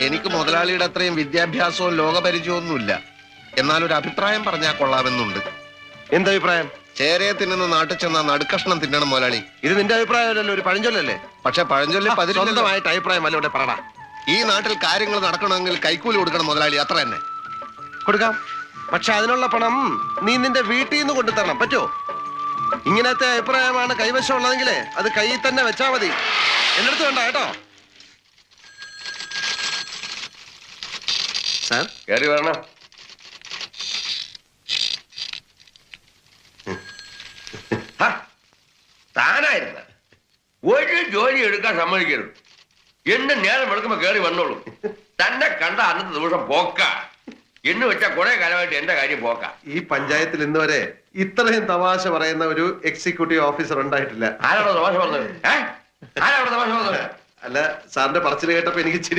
എനിക്ക് മുതലാളിയുടെ അത്രയും വിദ്യാഭ്യാസവും ലോകപരിചയമൊന്നുമില്ല. എന്നാൽ ഒരു അഭിപ്രായം പറഞ്ഞാൽ കൊള്ളാമെന്നുണ്ട്. എന്തഭിപ്രായം? ചേരയെ തിന്നുന്ന നാട്ടിൽ ചെന്ന നടുക്കഷ്ണം തിന്നണം മുതലാളി. ഇത് നിന്റെ അഭിപ്രായമല്ലല്ലോ, ഒരു പഴഞ്ചൊല്ലല്ലേ? പക്ഷെ പഴഞ്ചൊല്ലി സ്വന്തമായിട്ട് അഭിപ്രായം വല്ല ഇവിടെ പറടാ. ഈ നാട്ടിൽ കാര്യങ്ങൾ നടക്കണമെങ്കിൽ കൈക്കൂലി കൊടുക്കണം മുതലാളി, അത്ര തന്നെ. കൊടുക്കാം, പക്ഷെ അതിനുള്ള പണം നീ നിന്റെ വീട്ടിൽ നിന്ന് കൊണ്ടുതരണം. പറ്റുമോ? ഇങ്ങനത്തെ അഭിപ്രായമാണ് കൈവശം ഉള്ളതെങ്കിലേ അത് കയ്യിൽ തന്നെ വെച്ചാ മതി. എന്റെ അടുത്ത് വേണ്ട കേട്ടോ. സാർ കയറി വരണം. താനായിരുന്ന ഒരു ജോലി എടുക്കാൻ സമ്മതിക്കരുത്. എന്റെ നേരം വെളുക്കുമ്പോ കയറി വന്നോളൂ. തന്നെ കണ്ട അന്നത്തെ ദിവസം പോക്ക. എന്ന് വെച്ചാൽ കുറെ കാലമായിട്ട് എന്റെ കാര്യം പോക്ക. ഈ പഞ്ചായത്തിൽ ഇന്ന് വരെ ഇത്രയും തമാശ പറയുന്ന ഒരു എക്സിക്യൂട്ടീവ് ഓഫീസർ ഉണ്ടായിട്ടില്ല. ആരാണോ തമാശ പറഞ്ഞത്? ആരാണോ തമാശ പറഞ്ഞത്? അല്ല, സാറിന്റെ പറച്ചിൽ കേട്ടപ്പോ എനിക്ക് ചിരി